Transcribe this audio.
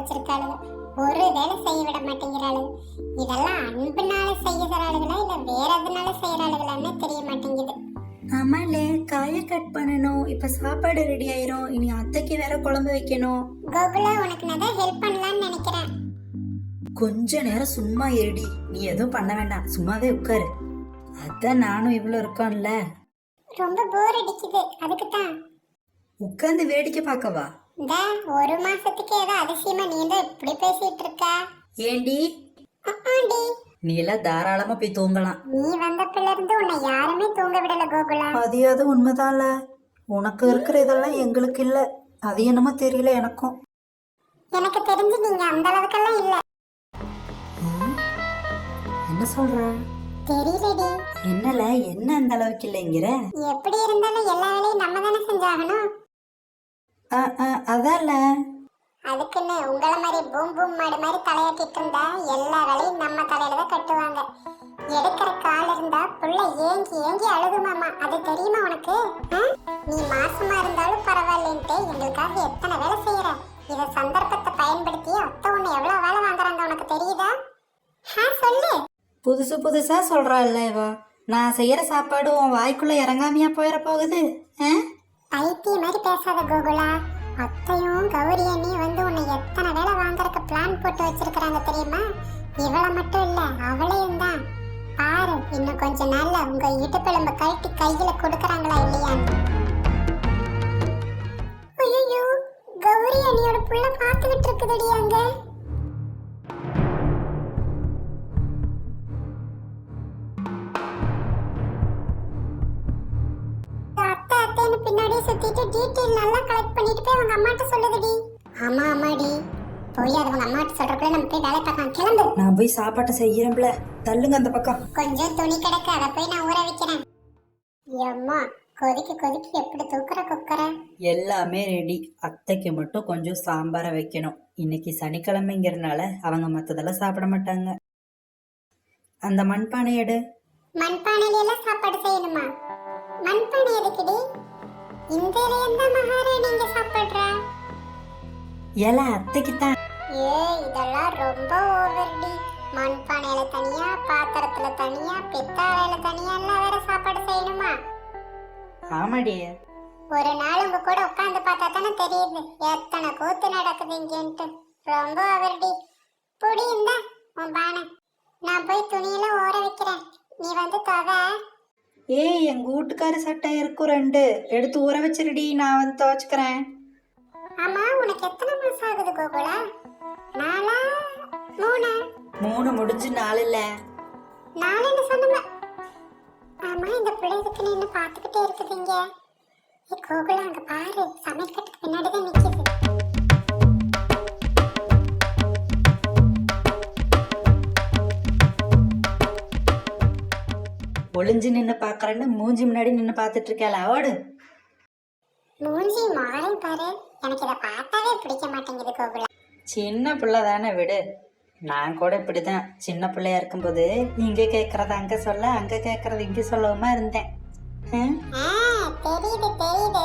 வச்சிருக்காளுங்க. ஒரு வேலை செய்ய விட மாட்டேங்கிறாளுங்க. இதெல்லாம் அன்புனால செய்யறாளுகளா இல்ல வேற எதுனால செய்யறாளுகளான்னு தெரிய மாட்டேங்குது. ஆமாலே, காய கட் பண்ணணும். இப்ப சாப்பாடு ரெடி ஆயிரும். இனி அத்தைக்கு வேற குழம்பு வைக்கணும். கோகுலா, உனக்கு நான் தான் ஹெல்ப் பண்ணலாம்னு நினைக்கிறேன். கொஞ்ச நேரம் சும்மா இருடி. நீ எதுவும் பண்ண வேண்டாம், சும்மாவே உட்காரு. அதான் நானும் இவ்வளவு இருக்கோம்ல. ரொம்ப போர் அடிக்குது, அதுக்கு தான். உட்கார்ந்து வேடிக்கை பார்க்கவா? இந்த ஒரு மாசத்துக்கு ஏதோ அதிசயமா நீ தான் இப்படி பேசிட்டு இருக்க. ஏண்டி? ஆண்டி, நீ எல்லாம் தாராளமா போய் தூங்கலாம். நீ வந்தப்பில இருந்து உன்னை யாருமே தூங்க விடல கோகுலா. அது உண்மைதான்ல. உனக்கு இருக்கிற இதெல்லாம் எங்களுக்கு இல்ல. அது என்னமோ தெரியல எனக்கும். எனக்கு தெரிஞ்சு நீங்க அந்த அளவுக்கெல்லாம் இல்ல. என்ன சொல்ற? தெரியலடி. என்னல, என்ன அந்த அளவுக்கு இல்லைங்கிற? எப்படி இருந்தாலும் எல்லா வேலையும் நம்ம தானே செஞ்சாகணும். அதான்ல. அதுக்குன்னு உங்கள மாதிரி பூம் பூம் மாடு மாதிரி தலையாட்டிட்டு இருந்தா எல்லா வேலையும் நம்ம தலையில தான் கட்டுவாங்க. எடுக்கிற கால் இருந்தா புள்ள ஏங்கி ஏங்கி அழுகுமாமா, அது தெரியுமா உனக்கு? நீ மாசமா இருந்தாலும் பரவாயில்லன்ட்டு எங்களுக்காக எத்தனை வேலை செய்யற. இத சந்தர்ப்பத்தை பயன்படுத்தி அத்தை உன்னை எவ்வளவு வேலை வாங்குறாங்க உனக்கு தெரியுதா? சொல்லு. புதுசு புதுசா சொல்றாள்ல இவ. நான் செய்யற சாப்பாடு உன் வாய்க்குள்ள இறங்காமையா போயிட போகுது. பைத்திய மாதிரி பேசாத கோகுலா. அத்தையும் கௌரி அண்ணியும் வந்து உன்னை எத்தனை வேலை வாங்குறதுக்கு பிளான் போட்டு வச்சிருக்காங்க தெரியுமா? இவளை மட்டும் இல்ல, அவளையும் தான். பாரு, இன்னும் கொஞ்ச நாள்ல உங்க இடுப்பெலும்ப கழட்டி கையில கொடுக்கறாங்களா இல்லையான்னு. ஐயோ, கௌரி அண்ணியோட புள்ள காத்துக்கிட்டு இருக்குதுடி அங்க. பின்னாடியே சுத்திட்டு டீடைல் நல்லா கலெக்ட் பண்ணிட்டு போய் அவங்க அம்மாட்ட சொல்லுதுடி. ஆமாடி, போய் அவங்க அம்மாட்ட சொல்றப்ப நம்ம போய் வேலை பார்க்கலாம். கிளம்பு. நான் போய் சாப்பாட்டை செய்யறேன்ல, தள்ளுங்க அந்த பக்கம். கொஞ்சம் துணி கிடக்கு, அதை போய் நான் ஊற வைக்கிறேன். அம்மா, கொதிக்கு கொதிக்கு எப்படி தூக்குற குக்கற. எல்லாமே ரெடி. அத்தைக்கு மட்டும் கொஞ்சம் சாம்பாரை வைக்கணும். இன்னைக்கு சனிக்கிழமைங்கிறதுனால அவங்க மத்ததெல்லாம் சாப்பிட மாட்டாங்க. அந்த மண்பானை எடு. மண்பானையில எல்லாம் சாப்பாடு செய்யணுமா? மண்பானை எதுக்குடி? இந்த எந்த மகாராணி இங்க சாப்பிடுறா? ஏல, அத்தைக்கு தான். இதெல்லாம் ரொம்ப ஓவர்டி. மண்பானையில தனியா, பாத்திரத்துல தனியா, பித்தாளையில தனியா எல்லாம் வேற சாப்பாடு செய்யணுமா? ஆமாடி. ஒரு நாள் உங்க கூட உட்கார்ந்து பார்த்தா தானே தெரியுது எத்தனை கூத்து நடக்குது இங்கன்ட்டு. ரொம்ப ஓவர்டி. புடி இந்த உன் பானை. நான் போய் துணியில ஊற வைக்கிறேன், நீ வந்து துவை. எங்க வீட்டுக்கார சட்டை இருக்கும் 2, எடுத்து ஊற வச்சிருடி, நான் வந்து துவைச்சுக்கிறேன். ஆமா, உனக்கு எத்தனை மாசம் ஆகுது கோகுலா? 4 3? 3 முடிஞ்சு 4 இல்ல. 4ன்னு சொன்னமா? ஆமா, இந்த பிள்ளைக்கு நின்னு பாத்துக்கிட்டே இருக்குதுங்க. கோகுலா, அங்க பாரு, சமையல் கட்டுக்கு பின்னாடி தான் நிக்குது. ஒளிஞ்சு நின்னு பாக்குறேன்னு மூஞ்சி முன்னாடி நின்னு பாத்துட்டு இருக்கல, ஓடு. மூஞ்சி மாறேன் பாரு, எனக்கு இத பார்த்தாவே பிடிக்க மாட்டேங்குது கோகுலா. சின்ன பிள்ளை தானே, விடு. நான் கூட இப்படிதான் சின்ன பிள்ளையா இருக்கும்போது இங்க கேக்குறத அங்க சொல்ல, அங்க கேக்குறது இங்க சொல்லவுமா இருந்தேன். தெரியுது தெரியுது.